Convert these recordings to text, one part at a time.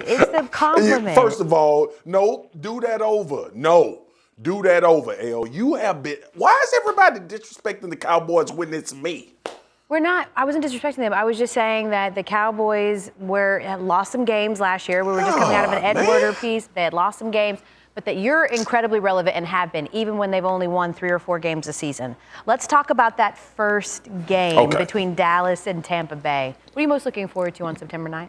It's the compliment. First of all, no, do that over. No, do that over, L. You have been. Why is everybody disrespecting the Cowboys when it's me? We're not. I wasn't disrespecting them. I was just saying that the Cowboys had lost some games last year. We were just coming out of an Ed Werder piece. They had lost some games. But that you're incredibly relevant and have been, even when they've only won 3 or 4 games a season. Let's talk about that first game between Dallas and Tampa Bay. What are you most looking forward to on September 9th?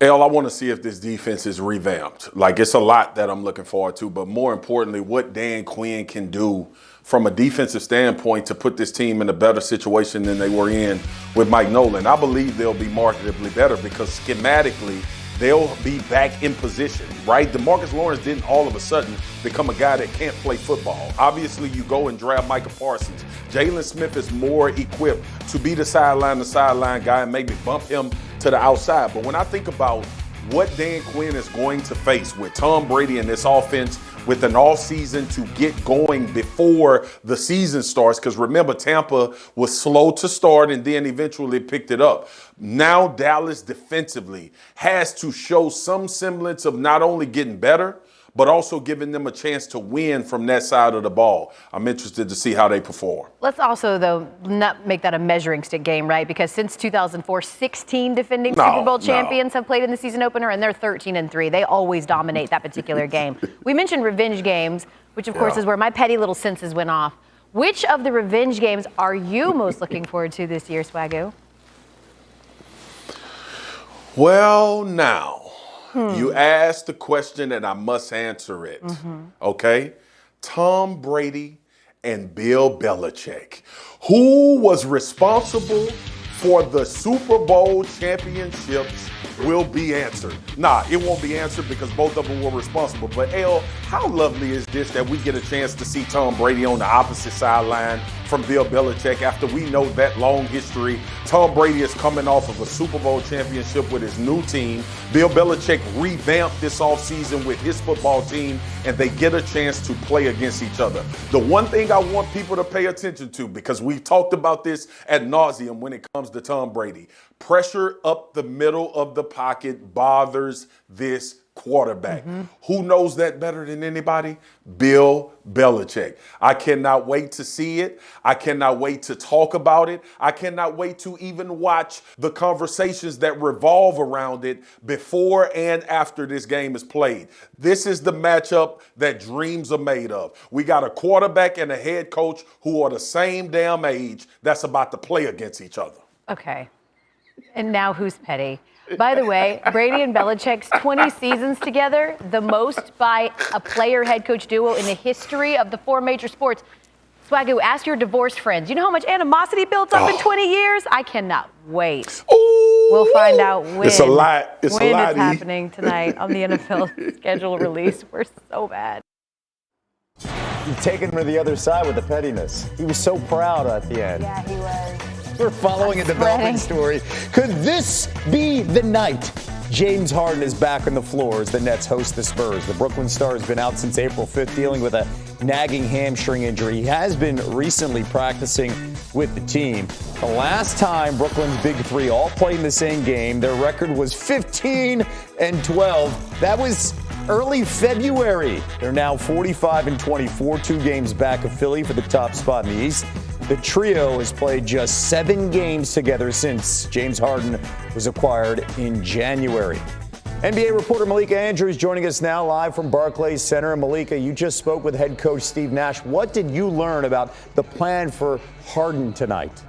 I want to see if this defense is revamped. Like, it's a lot that I'm looking forward to, but more importantly, what Dan Quinn can do from a defensive standpoint to put this team in a better situation than they were in with Mike Nolan. I believe they'll be markedly better because schematically, they'll be back in position, right? DeMarcus Lawrence didn't all of a sudden become a guy that can't play football. Obviously, you go and draft Micah Parsons. Jalen Smith is more equipped to be the sideline guy and maybe bump him to the outside. But when I think about what Dan Quinn is going to face with Tom Brady and this offense with an off season to get going before the season starts, because remember, Tampa was slow to start and then eventually picked it up. Now Dallas defensively has to show some semblance of not only getting better, but also giving them a chance to win from that side of the ball. I'm interested to see how they perform. Let's also, though, not make that a measuring stick game, right? Because since 2004, 16 defending Super Bowl champions have played in the season opener, and they're 13-3. They always dominate that particular game. We mentioned revenge games, which, of course, is where my petty little senses went off. Which of the revenge games are you most looking forward to this year, Swagoo? Well, now. You asked the question and I must answer it, okay? Tom Brady and Bill Belichick. Who was responsible for the Super Bowl championships will be answered. Nah, it won't be answered because both of them were responsible. But, how lovely is this that we get a chance to see Tom Brady on the opposite sideline from Bill Belichick after we know that long history. Tom Brady is coming off of a Super Bowl championship with his new team. Bill Belichick revamped this offseason with his football team, and they get a chance to play against each other. The one thing I want people to pay attention to, because we've talked about this ad nauseum when it comes to Tom Brady, pressure up the middle of the pocket bothers this quarterback. Who knows that better than anybody? Bill Belichick. I cannot wait to see it. I cannot wait to talk about it. I cannot wait to even watch the conversations that revolve around it before and after this game is played. This is the matchup that dreams are made of. We got a quarterback and a head coach who are the same damn age that's about to play against each other. Okay. And now who's petty? By the way, Brady and Belichick's 20 seasons together, the most by a player-head coach duo in the history of the 4 major sports. Swagoo, ask your divorced friends. You know how much animosity built up in 20 years? I cannot wait. Ooh, we'll find out when. It's a lot. It's happening tonight on the NFL schedule release. We're so bad. You've taken him to the other side with the pettiness. He was so proud at the end. Yeah, he was. We're following a developing story. Could this be the night James Harden is back on the floor as the Nets host the Spurs? The Brooklyn star has been out since April 5th dealing with a nagging hamstring injury. He has been recently practicing with the team. The last time Brooklyn's Big Three all played in the same game, their record was 15-12. That was early February. They're now 45-24, 2 games back of Philly for the top spot in the East. The trio has played just 7 games together since James Harden was acquired in January. NBA reporter Malika Andrews joining us now live from Barclays Center. Malika, you just spoke with head coach Steve Nash. What did you learn about the plan for Harden tonight?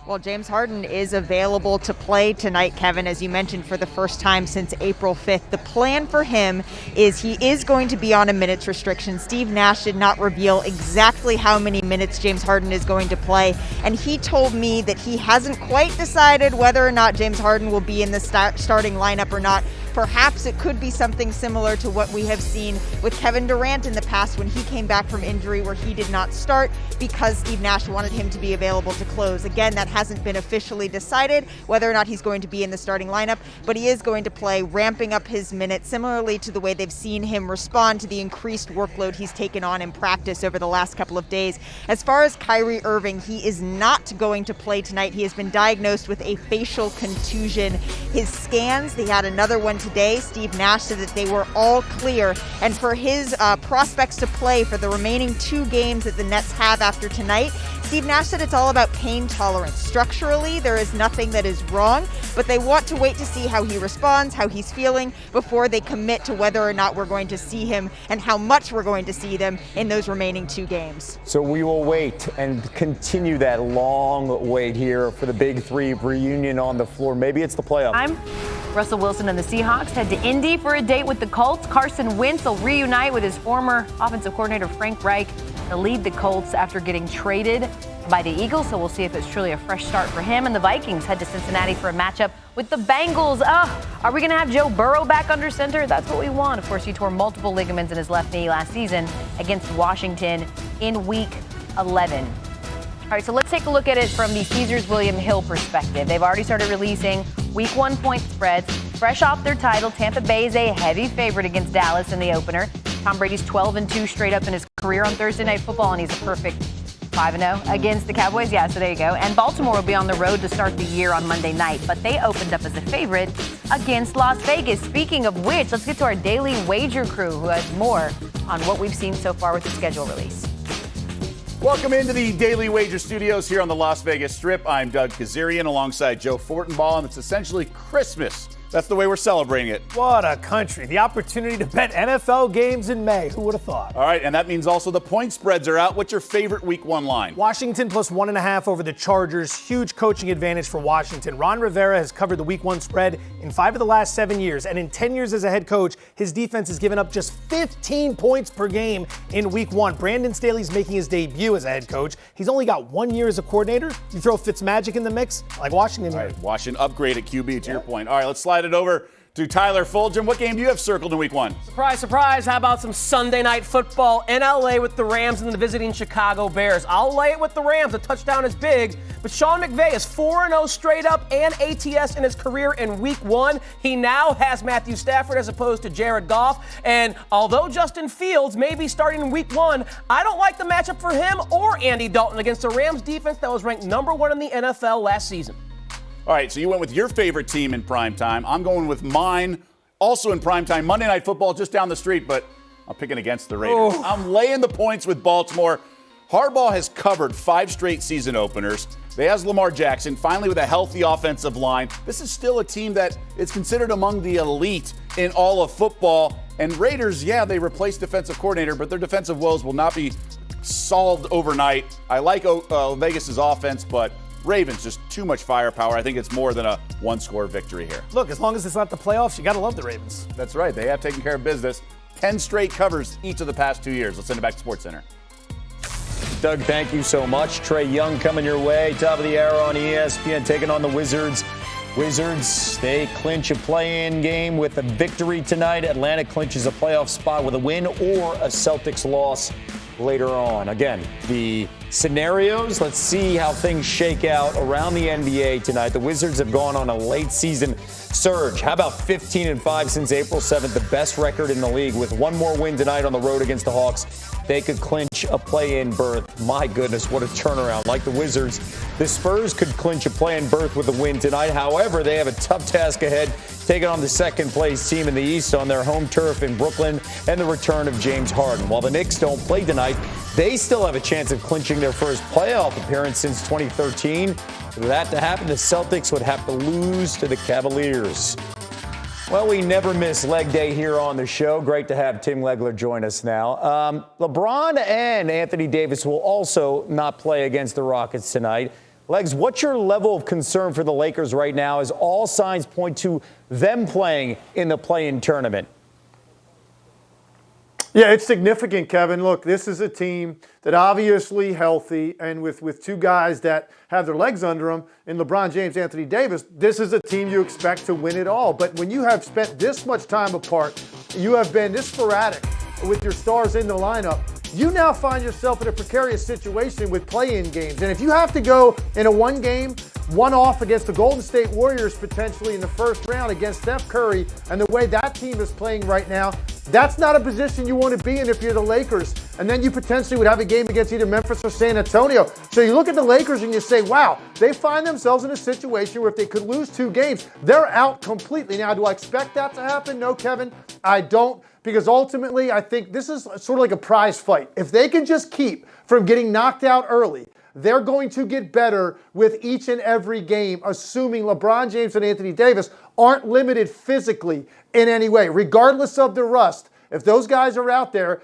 Well, James Harden is available to play tonight, Kevin, as you mentioned, for the first time since April 5th. The plan for him is he is going to be on a minutes restriction. Steve Nash did not reveal exactly how many minutes James Harden is going to play, and he told me that he hasn't quite decided whether or not James Harden will be in the starting lineup or not Perhaps it could be something similar to what we have seen with Kevin Durant in the past when he came back from injury, where he did not start because Steve Nash wanted him to be available to close. Again, that hasn't been officially decided whether or not he's going to be in the starting lineup, but he is going to play, ramping up his minutes similarly to the way they've seen him respond to the increased workload he's taken on in practice over the last couple of days. As far as Kyrie Irving, he is not going to play tonight. He has been diagnosed with a facial contusion. His scans, they had another one today. Steve Nash said that they were all clear, and for his prospects to play for the remaining 2 games that the Nets have after tonight, Steve Nash said it's all about pain tolerance. Structurally, there is nothing that is wrong, but they want to wait to see how he responds, how he's feeling, before they commit to whether or not we're going to see him and how much we're going to see them in those remaining 2 games. So we will wait and continue that long wait here for the Big Three reunion on the floor. Maybe it's the playoff. Russell Wilson and the Seahawks head to Indy for a date with the Colts. Carson Wentz will reunite with his former offensive coordinator Frank Reich to lead the Colts after getting traded by the Eagles. So we'll see if it's truly a fresh start for him. And the Vikings head to Cincinnati for a matchup with the Bengals. Are we going to have Joe Burrow back under center? That's what we want. Of course, he tore multiple ligaments in his left knee last season against Washington in Week 11. All right, so let's take a look at it from the Caesars William Hill perspective. They've already started releasing Week 1 point spreads. Fresh off their title, Tampa Bay is a heavy favorite against Dallas in the opener. Tom Brady's 12-2 straight up in his career on Thursday Night Football, and he's a perfect 5-0 against the Cowboys. Yeah, so there you go. And Baltimore will be on the road to start the year on Monday night, but they opened up as a favorite against Las Vegas. Speaking of which, let's get to our daily wager crew, who has more on what we've seen so far with the schedule release. Welcome into the Daily Wager Studios here on the Las Vegas Strip. I'm Doug Kazarian alongside Joe Fortenbaugh, and it's essentially Christmas. That's the way we're celebrating it. What a country. The opportunity to bet NFL games in May. Who would have thought? All right, and that means also the point spreads are out. What's your favorite Week 1 line? Washington plus 1.5 over the Chargers. Huge coaching advantage for Washington. Ron Rivera has covered the Week 1 spread in 5 of the last 7 years. And in 10 years as a head coach, his defense has given up just 15 points per game in Week 1. Brandon Staley's making his debut as a head coach. He's only got 1 year as a coordinator. You throw Fitzmagic in the mix, like Washington. All right, Washington upgrade at QB to your point. All right, let's slide it over to Tyler Fulgham. What game do you have circled in Week 1? Surprise, surprise. How about some Sunday night football in LA with the Rams and the visiting Chicago Bears? I'll lay it with the Rams. A touchdown is big, but Sean McVay is 4-0 straight up and ATS in his career in Week 1. He now has Matthew Stafford as opposed to Jared Goff. And although Justin Fields may be starting in Week 1, I don't like the matchup for him or Andy Dalton against the Rams defense that was ranked number 1 in the NFL last season. All right, so you went with your favorite team in primetime. I'm going with mine, also in primetime. Monday Night Football just down the street, but I'm picking against the Raiders. Oh. I'm laying the points with Baltimore. Harbaugh has covered 5 straight season openers. They has Lamar Jackson, finally with a healthy offensive line. This is still a team that is considered among the elite in all of football. And Raiders, yeah, they replaced defensive coordinator, but their defensive woes will not be solved overnight. I like Vegas's offense, but Ravens, just too much firepower. I think it's more than a 1-score victory here. Look, as long as it's not the playoffs, you got to love the Ravens. That's right. They have taken care of business. 10 straight covers each of the past 2 years. Let's send it back to SportsCenter. Doug, thank you so much. Trae Young coming your way. Top of the hour on ESPN, taking on the Wizards. Wizards, they clinch a play-in game with a victory tonight. Atlanta clinches a playoff spot with a win or a Celtics loss later on. Again, the scenarios, let's see how things shake out around the NBA tonight. The Wizards have gone on a late season surge. How about 15-5 since April 7th, the best record in the league? With one more win tonight on the road against the Hawks, they could clinch a play-in berth. My goodness, what a turnaround. Like the Wizards, the Spurs could clinch a play-in berth with a win tonight. However, they have a tough task ahead, taking on the second-place team in the East on their home turf in Brooklyn and the return of James Harden. While the Knicks don't play tonight, they still have a chance of clinching their first playoff appearance since 2013. For that to happen, the Celtics would have to lose to the Cavaliers. Well, we never miss leg day here on the show. Great to have Tim Legler join us now. LeBron and Anthony Davis will also not play against the Rockets tonight. Legs, what's your level of concern for the Lakers right now as all signs point to them playing in the play-in tournament? Yeah, it's significant, Kevin. Look, this is a team that obviously healthy and with two guys that have their legs under them in LeBron James, Anthony Davis, this is a team you expect to win it all. But when you have spent this much time apart, you have been this sporadic with your stars in the lineup, you now find yourself in a precarious situation with play-in games. And if you have to go in a one-off against the Golden State Warriors potentially in the first round against Steph Curry, and the way that team is playing right now, that's not a position you want to be in if you're the Lakers. And then you potentially would have a game against either Memphis or San Antonio. So you look at the Lakers and you say, wow, they find themselves in a situation where if they could lose 2 games, they're out completely. Now, do I expect that to happen? No, Kevin, I don't. Because ultimately, I think this is sort of like a prize fight. If they can just keep from getting knocked out early, they're going to get better with each and every game, assuming LeBron James and Anthony Davis aren't limited physically in any way. Regardless of the rust, if those guys are out there,